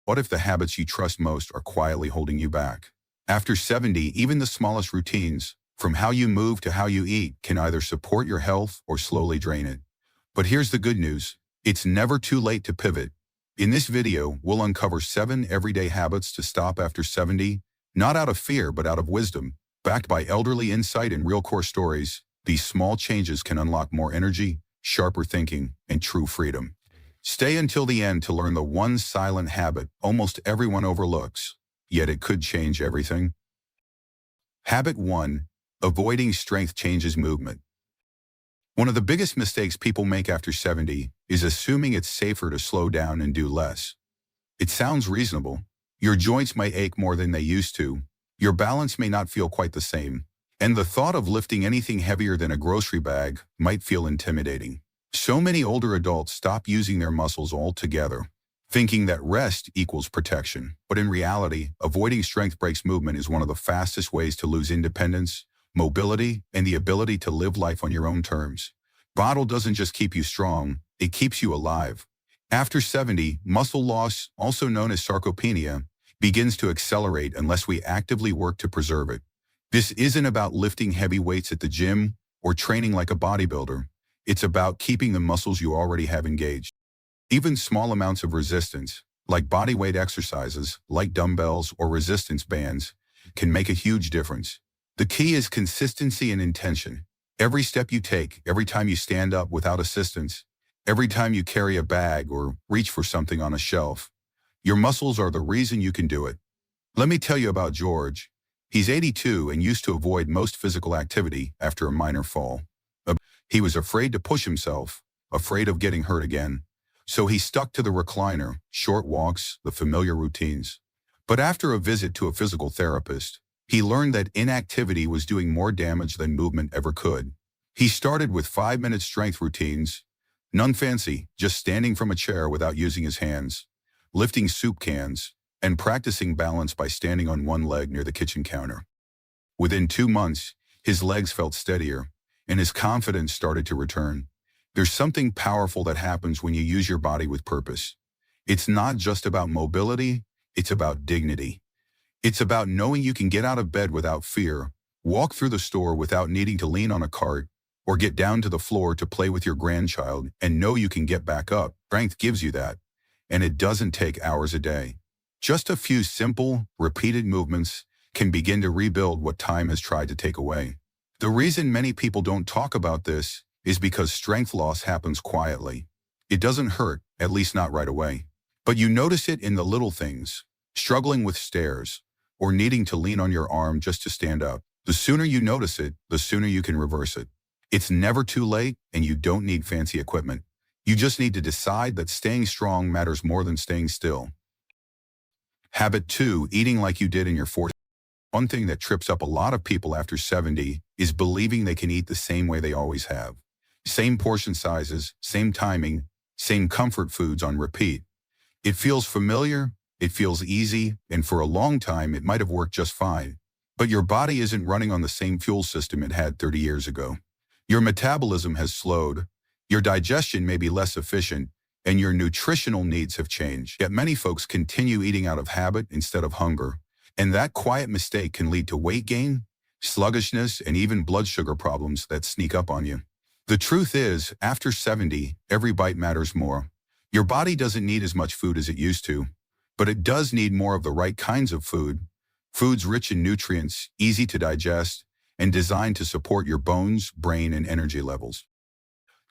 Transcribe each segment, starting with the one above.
What if the habits you trust most are quietly holding you back? After 70, even the smallest routines, from how you move to how you eat, can either support your health or slowly drain it. But here's the good news. It's never too late to pivot. In this video, we'll uncover 7 everyday habits to stop after 70, not out of fear but out of wisdom. Backed by elderly insight and real core stories, these small changes can unlock more energy, sharper thinking, and true freedom. Stay until the end to learn the one silent habit almost everyone overlooks, yet it could change everything. Habit 1. Avoiding strength changes movement. One of the biggest mistakes people make after 70 is assuming it's safer to slow down and do less. It sounds reasonable. Your joints may ache more than they used to. Your balance may not feel quite the same. And the thought of lifting anything heavier than a grocery bag might feel intimidating. So many older adults stop using their muscles altogether, thinking that rest equals protection. But in reality, avoiding strength breaks movement is one of the fastest ways to lose independence, mobility, and the ability to live life on your own terms. Bottle doesn't just keep you strong, it keeps you alive. After 70, muscle loss, also known as sarcopenia, begins to accelerate unless we actively work to preserve it. This isn't about lifting heavy weights at the gym or training like a bodybuilder. It's about keeping the muscles you already have engaged. Even small amounts of resistance, like body weight exercises, like dumbbells or resistance bands, can make a huge difference. The key is consistency and intention. Every step you take, every time you stand up without assistance, every time you carry a bag or reach for something on a shelf, your muscles are the reason you can do it. Let me tell you about George. He's 82 and used to avoid most physical activity after a minor fall. He was afraid to push himself, afraid of getting hurt again. So he stuck to the recliner, short walks, the familiar routines. But after a visit to a physical therapist, he learned that inactivity was doing more damage than movement ever could. He started with 5-minute strength routines, none fancy, just standing from a chair without using his hands, lifting soup cans, and practicing balance by standing on one leg near the kitchen counter. Within 2 months, his legs felt steadier, and his confidence started to return. There's something powerful that happens when you use your body with purpose. It's not just about mobility, it's about dignity. It's about knowing you can get out of bed without fear, walk through the store without needing to lean on a cart, or get down to the floor to play with your grandchild and know you can get back up. Strength gives you that, and it doesn't take hours a day. Just a few simple, repeated movements can begin to rebuild what time has tried to take away. The reason many people don't talk about this is because strength loss happens quietly. It doesn't hurt, at least not right away. But you notice it in the little things, struggling with stairs, or needing to lean on your arm just to stand up. The sooner you notice it, the sooner you can reverse it. It's never too late, and you don't need fancy equipment. You just need to decide that staying strong matters more than staying still. Habit 2, eating like you did in your 40s. One thing that trips up a lot of people after 70 is believing they can eat the same way they always have. Same portion sizes, same timing, same comfort foods on repeat. It feels familiar, it feels easy, and for a long time it might have worked just fine. But your body isn't running on the same fuel system it had 30 years ago. Your metabolism has slowed, your digestion may be less efficient, and your nutritional needs have changed. Yet many folks continue eating out of habit instead of hunger. And that quiet mistake can lead to weight gain, sluggishness, and even blood sugar problems that sneak up on you. The truth is, after 70, every bite matters more. Your body doesn't need as much food as it used to, but it does need more of the right kinds of food. Foods rich in nutrients, easy to digest, and designed to support your bones, brain, and energy levels.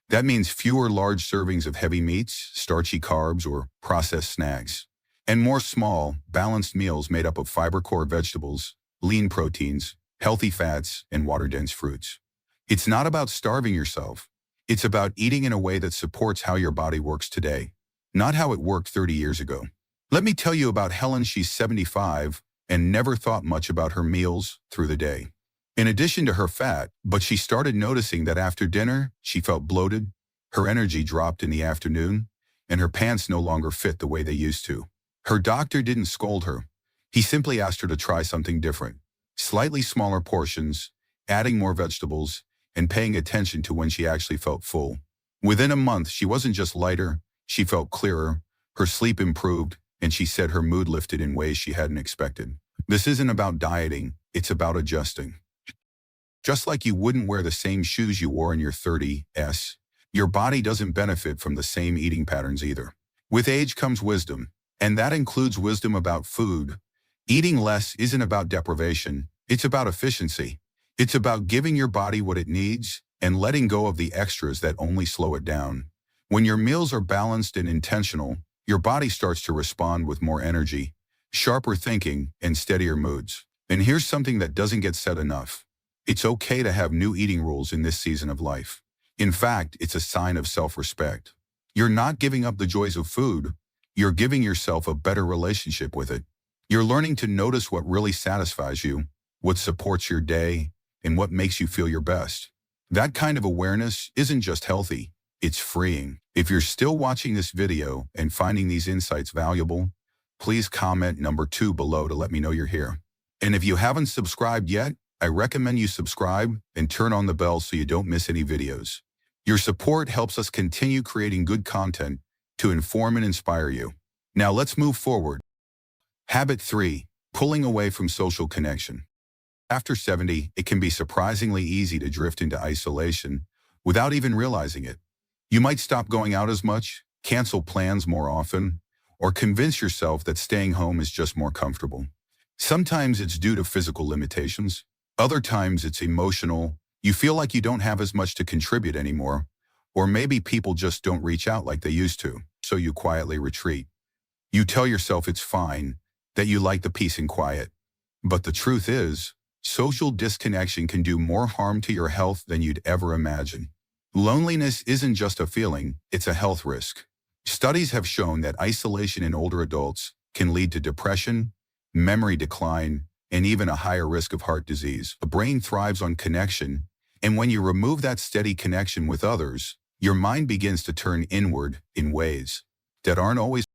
That means fewer large servings of heavy meats, starchy carbs, or processed snacks, and more small, balanced meals made up of fiber-core vegetables, lean proteins, healthy fats, and water-dense fruits. It's not about starving yourself. It's about eating in a way that supports how your body works today, not how it worked 30 years ago. Let me tell you about Helen. She's 75 and never thought much about her meals through the day. In addition to her fat, but she started noticing that after dinner, she felt bloated, her energy dropped in the afternoon, and her pants no longer fit the way they used to. Her doctor didn't scold her. He simply asked her to try something different. Slightly smaller portions, adding more vegetables, and paying attention to when she actually felt full. Within a month, she wasn't just lighter, she felt clearer, her sleep improved, and she said her mood lifted in ways she hadn't expected. This isn't about dieting, it's about adjusting. Just like you wouldn't wear the same shoes you wore in your 30s, your body doesn't benefit from the same eating patterns either. With age comes wisdom, and that includes wisdom about food. Eating less isn't about deprivation, it's about efficiency. It's about giving your body what it needs and letting go of the extras that only slow it down. When your meals are balanced and intentional, your body starts to respond with more energy, sharper thinking, and steadier moods. And here's something that doesn't get said enough. It's okay to have new eating rules in this season of life. In fact, it's a sign of self-respect. You're not giving up the joys of food, you're giving yourself a better relationship with it. You're learning to notice what really satisfies you, what supports your day, and what makes you feel your best. That kind of awareness isn't just healthy, it's freeing. If you're still watching this video and finding these insights valuable, please comment number 2 below to let me know you're here. And if you haven't subscribed yet, I recommend you subscribe and turn on the bell so you don't miss any videos. Your support helps us continue creating good content to inform and inspire you. Now let's move forward. Habit 3, pulling away from social connection. After 70, it can be surprisingly easy to drift into isolation without even realizing it. You might stop going out as much, cancel plans more often, or convince yourself that staying home is just more comfortable. Sometimes it's due to physical limitations. Other times it's emotional. You feel like you don't have as much to contribute anymore, or maybe people just don't reach out like they used to, so you quietly retreat. You tell yourself it's fine, that you like the peace and quiet. But the truth is, social disconnection can do more harm to your health than you'd ever imagine. Loneliness isn't just a feeling, it's a health risk. Studies have shown that isolation in older adults can lead to depression, memory decline, and even a higher risk of heart disease. The brain thrives on connection, and when you remove that steady connection with others, your mind begins to turn inward in ways that aren't always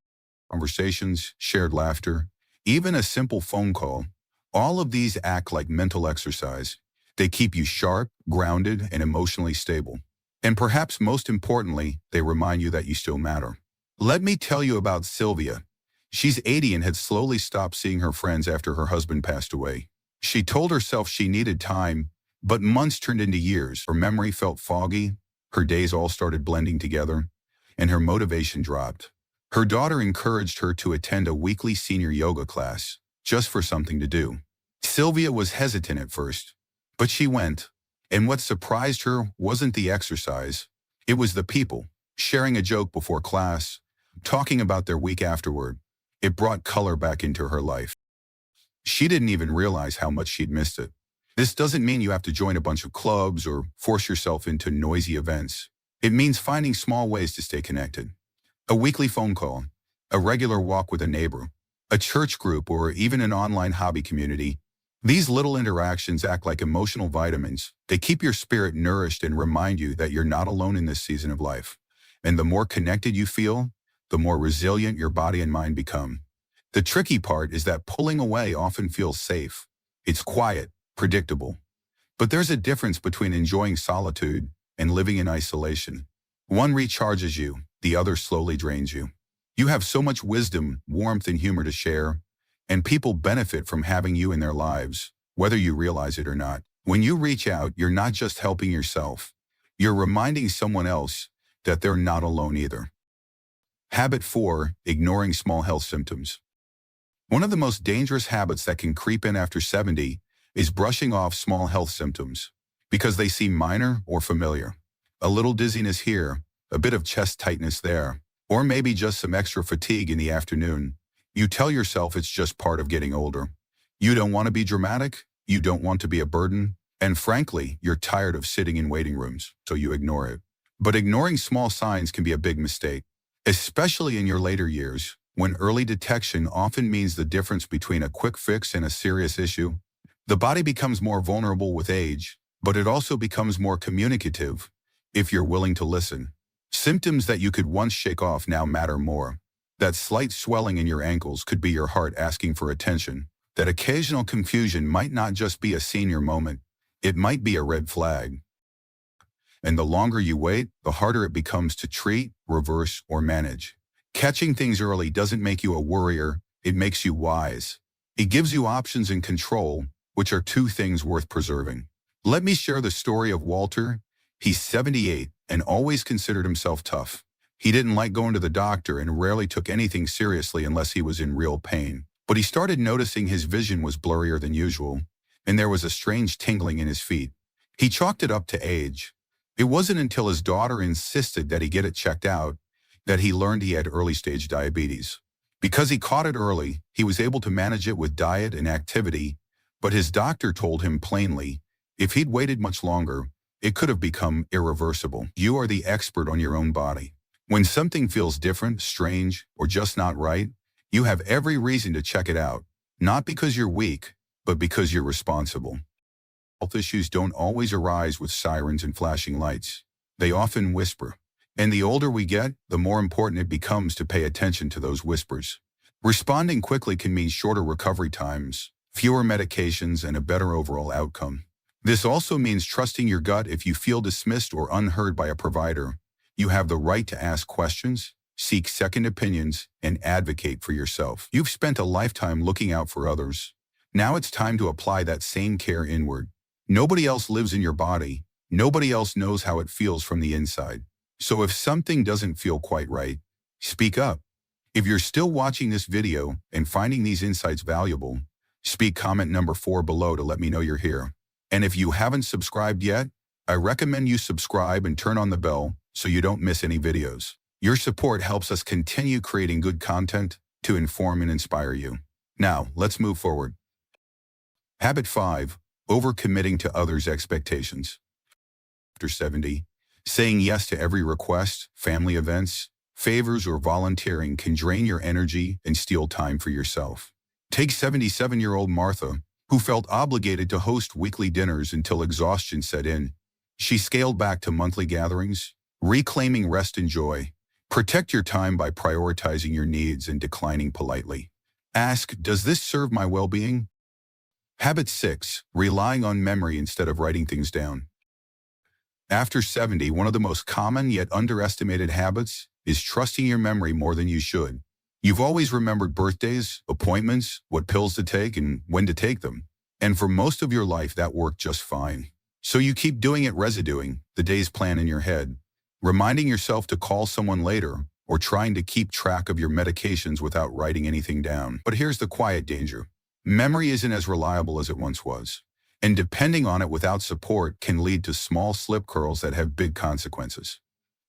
conversations, shared laughter, even a simple phone call. All of these act like mental exercise. They keep you sharp, grounded, and emotionally stable. And perhaps most importantly, they remind you that you still matter. Let me tell you about Sylvia. She's 80 and had slowly stopped seeing her friends after her husband passed away. She told herself she needed time, but months turned into years. Her memory felt foggy, her days all started blending together, and her motivation dropped. Her daughter encouraged her to attend a weekly senior yoga class, just for something to do. Sylvia was hesitant at first, but she went. And what surprised her wasn't the exercise, it was the people, sharing a joke before class, talking about their week afterward. It brought color back into her life. She didn't even realize how much she'd missed it. This doesn't mean you have to join a bunch of clubs or force yourself into noisy events. It means finding small ways to stay connected. A weekly phone call, a regular walk with a neighbor, a church group, or even an online hobby community. These little interactions act like emotional vitamins. They keep your spirit nourished and remind you that you're not alone in this season of life. And the more connected you feel, the more resilient your body and mind become. The tricky part is that pulling away often feels safe. It's quiet, predictable. But there's a difference between enjoying solitude and living in isolation. One recharges you, the other slowly drains you. You have so much wisdom, warmth, and humor to share, and people benefit from having you in their lives, whether you realize it or not. When you reach out, you're not just helping yourself. You're reminding someone else that they're not alone either. Habit 4, ignoring small health symptoms. One of the most dangerous habits that can creep in after 70 is brushing off small health symptoms because they seem minor or familiar. A little dizziness here, a bit of chest tightness there, or maybe just some extra fatigue in the afternoon. You tell yourself it's just part of getting older. You don't want to be dramatic, you don't want to be a burden, and frankly, you're tired of sitting in waiting rooms, so you ignore it. But ignoring small signs can be a big mistake, especially in your later years, when early detection often means the difference between a quick fix and a serious issue. The body becomes more vulnerable with age, but it also becomes more communicative if you're willing to listen. Symptoms that you could once shake off now matter more. That slight swelling in your ankles could be your heart asking for attention. That occasional confusion might not just be a senior moment, it might be a red flag. And the longer you wait, the harder it becomes to treat, reverse, or manage. Catching things early doesn't make you a worrier, it makes you wise. It gives you options and control, which are two things worth preserving. Let me share the story of Walter. He's 78 and always considered himself tough. He didn't like going to the doctor and rarely took anything seriously unless he was in real pain. But he started noticing his vision was blurrier than usual, and there was a strange tingling in his feet. He chalked it up to age. It wasn't until his daughter insisted that he get it checked out that he learned he had early-stage diabetes. Because he caught it early, he was able to manage it with diet and activity, but his doctor told him plainly, if he'd waited much longer, it could have become irreversible. You are the expert on your own body. When something feels different, strange, or just not right, you have every reason to check it out, not because you're weak, but because you're responsible. Health issues don't always arise with sirens and flashing lights. They often whisper. And the older we get, the more important it becomes to pay attention to those whispers. Responding quickly can mean shorter recovery times, fewer medications, and a better overall outcome. This also means trusting your gut. If you feel dismissed or unheard by a provider, you have the right to ask questions, seek second opinions, and advocate for yourself. You've spent a lifetime looking out for others. Now it's time to apply that same care inward. Nobody else lives in your body. Nobody else knows how it feels from the inside. So if something doesn't feel quite right, speak up. If you're still watching this video and finding these insights valuable, speak comment number 4 below to let me know you're here. And if you haven't subscribed yet, I recommend you subscribe and turn on the bell so you don't miss any videos. Your support helps us continue creating good content to inform and inspire you. Now, let's move forward. Habit 5, overcommitting to others' expectations. After 70, saying yes to every request, family events, favors, or volunteering can drain your energy and steal time for yourself. Take 77-year-old Martha, who felt obligated to host weekly dinners until exhaustion set in. She scaled back to monthly gatherings, reclaiming rest and joy. Protect your time by prioritizing your needs and declining politely. Ask, does this serve my well-being? Habit 6, relying on memory instead of writing things down. After 70, one of the most common yet underestimated habits is trusting your memory more than you should. You've always remembered birthdays, appointments, what pills to take, and when to take them. And for most of your life, that worked just fine. So you keep doing it, residuing the day's plan in your head, reminding yourself to call someone later, or trying to keep track of your medications without writing anything down. But here's the quiet danger. Memory isn't as reliable as it once was. And depending on it without support can lead to small slip curls that have big consequences.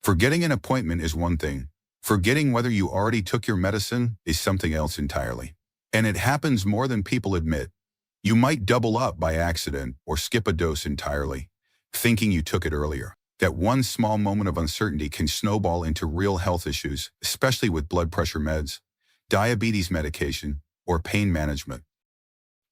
Forgetting an appointment is one thing. Forgetting whether you already took your medicine is something else entirely. And it happens more than people admit. You might double up by accident or skip a dose entirely, thinking you took it earlier. That one small moment of uncertainty can snowball into real health issues, especially with blood pressure meds, diabetes medication, or pain management.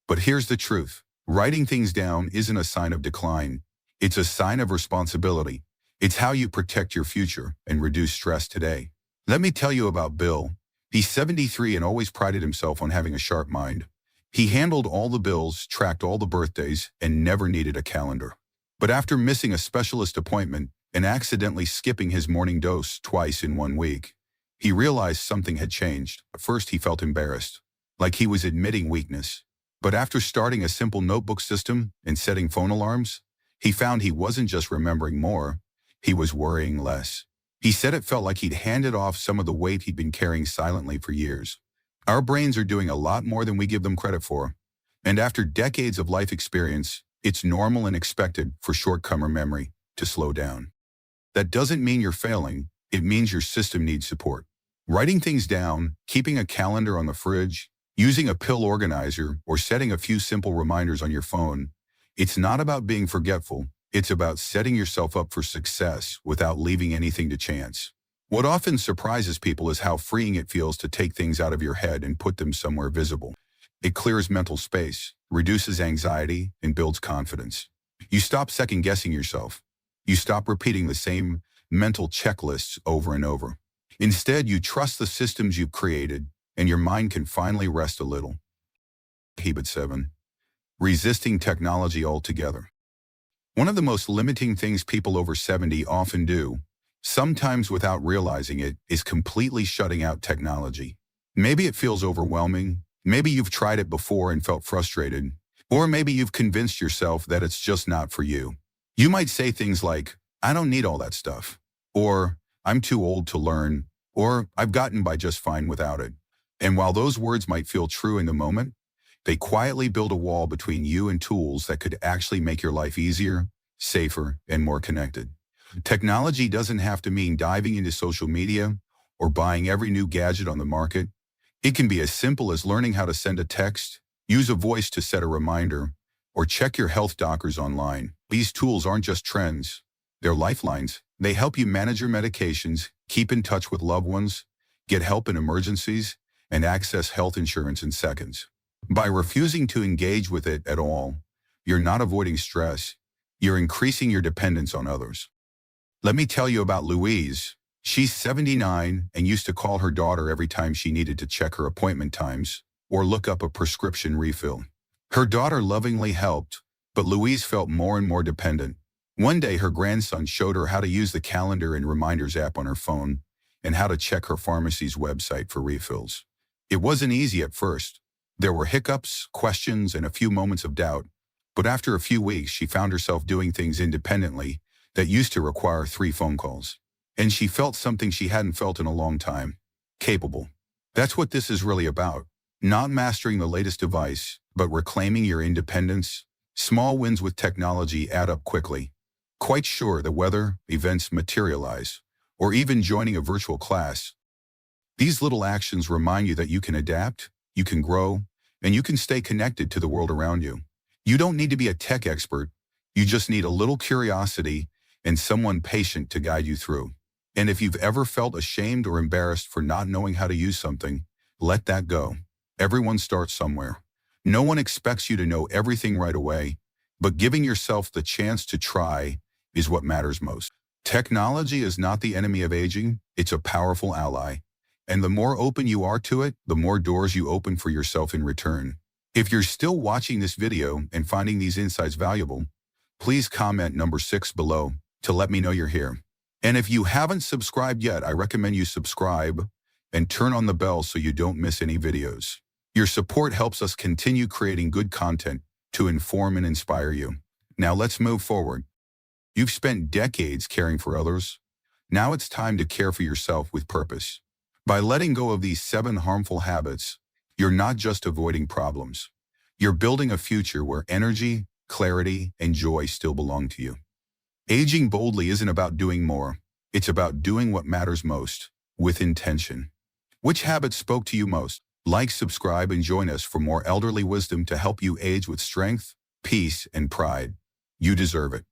But here's the truth. Writing things down isn't a sign of decline. It's a sign of responsibility. It's how you protect your future and reduce stress today. Let me tell you about Bill. He's 73 and always prided himself on having a sharp mind. He handled all the bills, tracked all the birthdays, and never needed a calendar. But after missing a specialist appointment and accidentally skipping his morning dose twice in 1 week, he realized something had changed. At first, he felt embarrassed, like he was admitting weakness. But after starting a simple notebook system and setting phone alarms, he found he wasn't just remembering more, he was worrying less. He said it felt like he'd handed off some of the weight he'd been carrying silently for years. Our brains are doing a lot more than we give them credit for. And after decades of life experience, it's normal and expected for short-term memory to slow down. That doesn't mean you're failing, it means your system needs support. Writing things down, keeping a calendar on the fridge, using a pill organizer, or setting a few simple reminders on your phone, it's not about being forgetful, it's about setting yourself up for success without leaving anything to chance. What often surprises people is how freeing it feels to take things out of your head and put them somewhere visible. It clears mental space, reduces anxiety, and builds confidence. You stop second-guessing yourself. You stop repeating the same mental checklists over and over. Instead, you trust the systems you've created, and your mind can finally rest a little. Habit 7. Resisting technology altogether. One of the most limiting things people over 70 often do, sometimes without realizing it, is completely shutting out technology. Maybe it feels overwhelming. Maybe you've tried it before and felt frustrated. Or maybe you've convinced yourself that it's just not for you. You might say things like, I don't need all that stuff. Or, I'm too old to learn. Or, I've gotten by just fine without it. And while those words might feel true in the moment, they quietly build a wall between you and tools that could actually make your life easier, safer, and more connected. Technology doesn't have to mean diving into social media or buying every new gadget on the market. It can be as simple as learning how to send a text, use a voice to set a reminder, or check your health doctors online. These tools aren't just trends. They're lifelines. They help you manage your medications, keep in touch with loved ones, get help in emergencies, and access health insurance in seconds. By refusing to engage with it at all, you're not avoiding stress. You're increasing your dependence on others. Let me tell you about Louise. She's 79 and used to call her daughter every time she needed to check her appointment times or look up a prescription refill. Her daughter lovingly helped, but Louise felt more and more dependent. One day, her grandson showed her how to use the calendar and reminders app on her phone and how to check her pharmacy's website for refills. It wasn't easy at first. There were hiccups, questions, and a few moments of doubt, but after a few weeks, she found herself doing things independently that used to require 3 phone calls. And she felt something she hadn't felt in a long time: capable. That's what this is really about. Not mastering the latest device, but reclaiming your independence. Small wins with technology add up quickly. Quite sure that whether events materialize, or even joining a virtual class, these little actions remind you that you can adapt, you can grow, and you can stay connected to the world around you. You don't need to be a tech expert. You just need a little curiosity and someone patient to guide you through. And if you've ever felt ashamed or embarrassed for not knowing how to use something, let that go. Everyone starts somewhere. No one expects you to know everything right away, but giving yourself the chance to try is what matters most. Technology is not the enemy of aging, it's a powerful ally. And the more open you are to it, the more doors you open for yourself in return. If you're still watching this video and finding these insights valuable, please comment number 6 below to let me know you're here. And if you haven't subscribed yet, I recommend you subscribe and turn on the bell so you don't miss any videos. Your support helps us continue creating good content to inform and inspire you. Now let's move forward. You've spent decades caring for others. Now it's time to care for yourself with purpose. By letting go of these 7 harmful habits, you're not just avoiding problems. You're building a future where energy, clarity, and joy still belong to you. Aging boldly isn't about doing more. It's about doing what matters most, with intention. Which habit spoke to you most? Like, subscribe, and join us for more elderly wisdom to help you age with strength, peace, and pride. You deserve it.